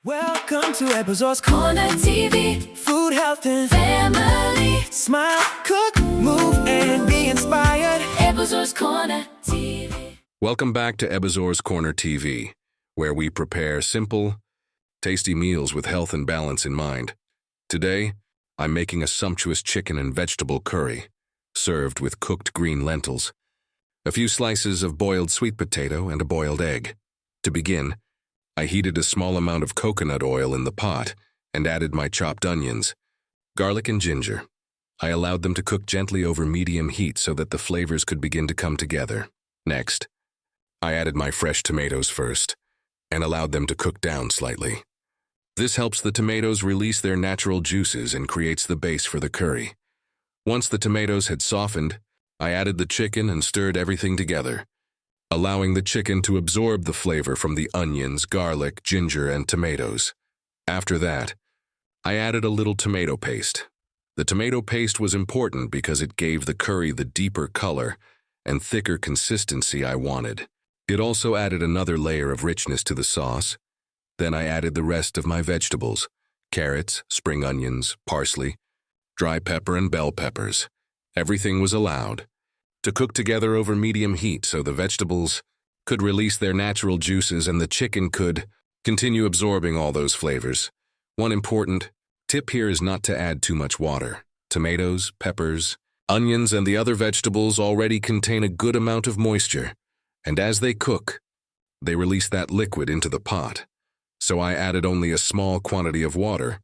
Welcome to Ebuzor's Corner TV. Food, health, and family. Smile, cook, move, and be inspired. Ebuzor's Corner TV. Welcome back to Ebuzor's Corner TV, where we prepare simple, tasty meals with health and balance in mind. Today, I'm making a sumptuous chicken and vegetable curry, served with cooked green lentils, a few slices of boiled sweet potato, and a boiled egg. To begin, I heated a small amount of coconut oil in the pot and added my chopped onions, garlic, and ginger. I allowed them to cook gently over medium heat so that the flavors could begin to come together. Next, I added my fresh tomatoes first and allowed them to cook down slightly. This helps the tomatoes release their natural juices and creates the base for the curry. Once the tomatoes had softened, I added the chicken and stirred everything together, allowing the chicken to absorb the flavor from the onions, garlic, ginger, and tomatoes. After that, I added a little tomato paste. The tomato paste was important because it gave the curry the deeper color and thicker consistency I wanted. It also added another layer of richness to the sauce. Then I added the rest of my vegetables: carrots, spring onions, parsley, dry pepper, and bell peppers. Everything was allowed to cook together over medium heat so the vegetables could release their natural juices and the chicken could continue absorbing all those flavors. One important tip here is not to add too much water. Tomatoes, peppers, onions, and the other vegetables already contain a good amount of moisture, and as they cook, they release that liquid into the pot. So I added only a small quantity of water,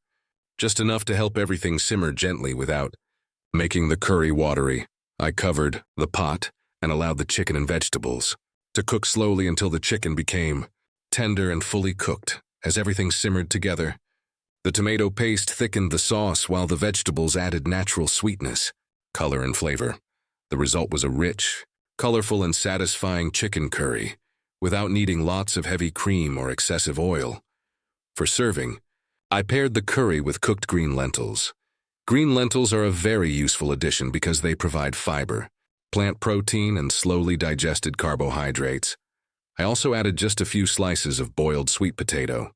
just enough to help everything simmer gently without making the curry watery. I covered the pot and allowed the chicken and vegetables to cook slowly until the chicken became tender and fully cooked. As everything simmered together, the tomato paste thickened the sauce while the vegetables added natural sweetness, color, and flavor. The result was a rich, colorful, and satisfying chicken curry without needing lots of heavy cream or excessive oil. For serving, I paired the curry with cooked green lentils. Green lentils are a very useful addition because they provide fiber, plant protein, and slowly digested carbohydrates. I also added just a few slices of boiled sweet potato.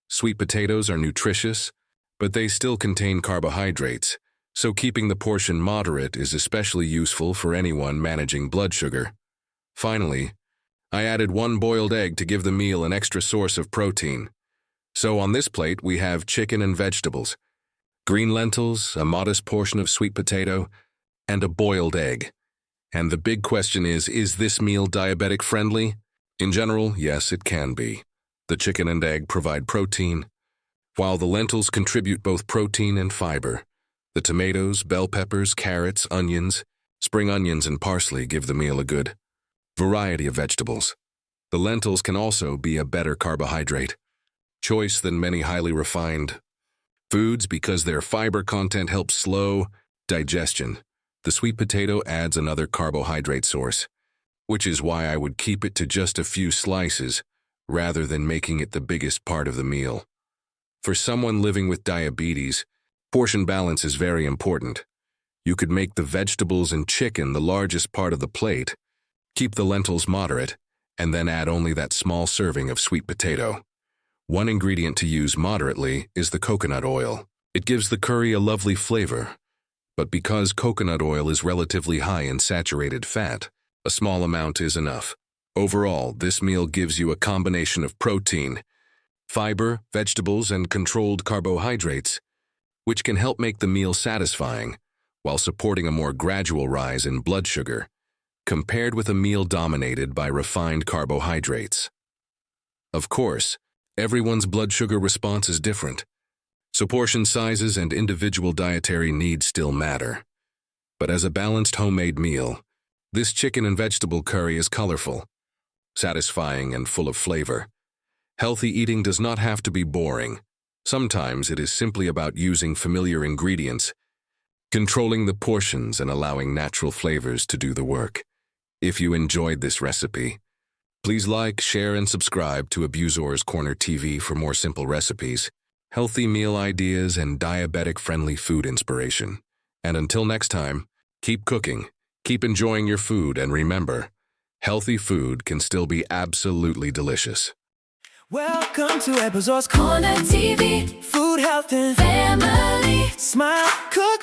Sweet potatoes are nutritious, but they still contain carbohydrates, so keeping the portion moderate is especially useful for anyone managing blood sugar. Finally, I added one boiled egg to give the meal an extra source of protein. So on this plate, we have chicken and vegetables, green lentils, a modest portion of sweet potato, and a boiled egg. And the big question is this meal diabetic friendly? In general, yes, it can be. The chicken and egg provide protein, while the lentils contribute both protein and fiber. The tomatoes, bell peppers, carrots, onions, spring onions, and parsley give the meal a good variety of vegetables. The lentils can also be a better carbohydrate choice than many highly refined foods because their fiber content helps slow digestion. The sweet potato adds another carbohydrate source, which is why I would keep it to just a few slices rather than making it the biggest part of the meal. For someone living with diabetes, portion balance is very important. You could make the vegetables and chicken the largest part of the plate, keep the lentils moderate, and then add only that small serving of sweet potato. One ingredient to use moderately is the coconut oil. It gives the curry a lovely flavor, but because coconut oil is relatively high in saturated fat, a small amount is enough. Overall, this meal gives you a combination of protein, fiber, vegetables, and controlled carbohydrates, which can help make the meal satisfying while supporting a more gradual rise in blood sugar, compared with a meal dominated by refined carbohydrates. Of course, everyone's blood sugar response is different, so portion sizes and individual dietary needs still matter. But as a balanced homemade meal, this chicken and vegetable curry is colorful, satisfying, and full of flavor. Healthy eating does not have to be boring. Sometimes it is simply about using familiar ingredients, controlling the portions, and allowing natural flavors to do the work. If you enjoyed this recipe, please like, share, and subscribe to Ebuzor's Corner TV for more simple recipes, healthy meal ideas, and diabetic-friendly food inspiration. And until next time, keep cooking, keep enjoying your food, and remember, healthy food can still be absolutely delicious. Welcome to Ebuzor's Corner TV. Food, health, and family. Smile, cook,